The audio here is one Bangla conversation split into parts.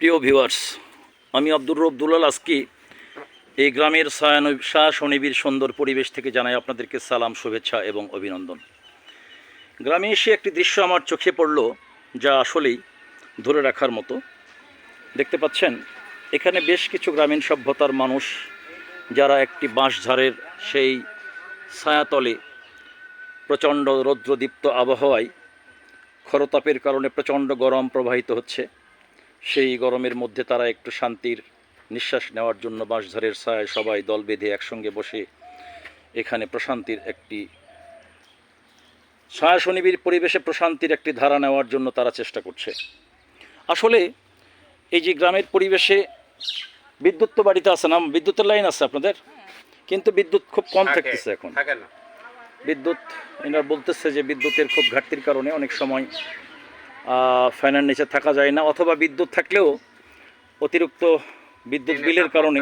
প্রিয় ভিউয়ার্স, আমি আব্দুর রব দুলাল। আজকে এই গ্রামের শাহ-সুনিবিড় সুন্দর পরিবেশ থেকে জানাই আপনাদেরকে সালাম, শুভেচ্ছা এবং অভিনন্দন। গ্রামে এসে একটি দৃশ্য আমার চোখে পড়ল, যা আসলেই ধরে রাখার মতো। দেখতে পাচ্ছেন, এখানে বেশ কিছু গ্রামীণ সভ্যতার মানুষ, যারা একটি বাঁশঝাড়ের সেই ছায়াতলে প্রচণ্ড রৌদ্রদীপ্ত আবহাওয়ায় খরতাপের কারণে প্রচণ্ড গরম প্রবাহিত হচ্ছে, সেই গরমের মধ্যে তারা একটু শান্তির নিঃশ্বাস নেওয়ার জন্য বাঁশঝাড়ের ছায়ায় সবাই দল বেঁধে একসঙ্গে বসে এখানে প্রশান্তির একটি ছায়া-সুনিবিড় পরিবেশে প্রশান্তির একটি ধারা নেওয়ার জন্য তারা চেষ্টা করছে। আসলে এই যে গ্রামের পরিবেশে বিদ্যুৎ তো বাড়িতে আছে না, বিদ্যুতের লাইন আছে আপনাদের, কিন্তু বিদ্যুৎ খুব কম থাকতেছে এখন। বিদ্যুৎ এনারা বলতেছে যে বিদ্যুতের খুব ঘাটতির কারণে অনেক সময় ফ্যানের নিচে থাকা যায় না, অথবা বিদ্যুৎ থাকলেও অতিরিক্ত বিদ্যুৎ বিলের কারণে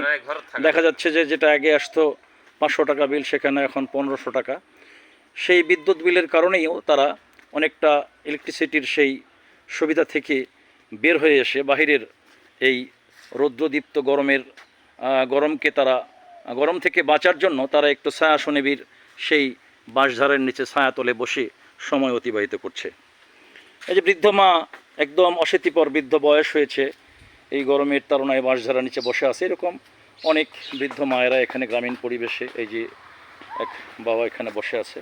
দেখা যাচ্ছে যে যেটা আগে আসতো 500 টাকা বিল, সেখানে এখন 1500 টাকা। সেই বিদ্যুৎ বিলের কারণেও তারা অনেকটা ইলেকট্রিসিটির সেই সুবিধা থেকে বের হয়ে এসে বাহিরের এই রৌদ্রদীপ্ত গরমকে তারা গরম থেকে বাঁচার জন্য তারা একটু ছায়া-সুনিবিড় সেই বাঁশঝাড়ের নিচে ছায়াতলে বসে সময় অতিবাহিত করছে। এই যে বৃদ্ধ মা, একদম অশীতিপর বৃদ্ধ বয়স হয়েছে, এই গরমের তাড়নায় বাঁশঝাড়ার নিচে বসে আছে। এরকম অনেক বৃদ্ধ মায়েরা এখানে গ্রামীণ পরিবেশে, এই যে এক বাবা এখানে বসে আছে,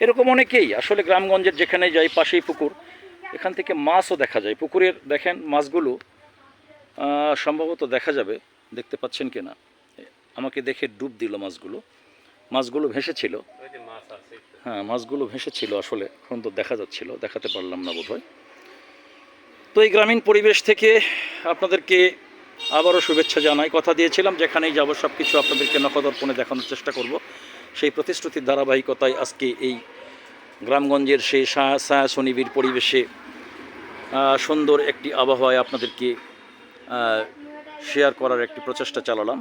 এরকম অনেকেই। আসলে গ্রামগঞ্জের যেখানে যাই, পাশেই পুকুর, এখান থেকে মাছও দেখা যায়। পুকুরের দেখেন মাছগুলো সম্ভবত দেখা যাবে, দেখতে পাচ্ছেন কিনা, আমাকে দেখে ডুব দিল মাছগুলো ভেসেছিল। হ্যাঁ, মাছগুলো ভেসেছিল, আসলে সুন্দর দেখা যাচ্ছিল, দেখাতে পারলাম না বোধহয়। তো এই গ্রামীণ পরিবেশ থেকে আপনাদেরকে আবারও শুভেচ্ছা জানাই। কথা দিয়েছিলাম যেখানেই যাব সব কিছু আপনাদেরকে নখদর্পণে দেখানোর চেষ্টা করব। সেই প্রতিশ্রুতির ধারাবাহিকতায় আজকে এই গ্রামগঞ্জের সেই ছায়া-সুনিবিড় পরিবেশে সুন্দর একটি আবহাওয়ায় আপনাদেরকে শেয়ার করার একটি প্রচেষ্টা চালালাম।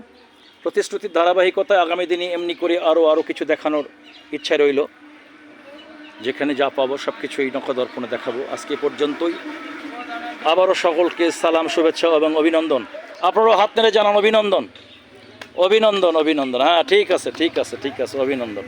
প্রতিশ্রুতির ধারাবাহিকতায় আগামী দিনে এমনি করে আরও কিছু দেখানোর ইচ্ছা রইল। যেখানে যা পাবো সব কিছু এই নখদর্পণে দেখাবো। আজকে পর্যন্তই। আবারও সকলকে সালাম, শুভেচ্ছা এবং অভিনন্দন। আপনারাও হাত নেড়ে জানান অভিনন্দন, অভিনন্দন, অভিনন্দন। হ্যাঁ, ঠিক আছে, অভিনন্দন।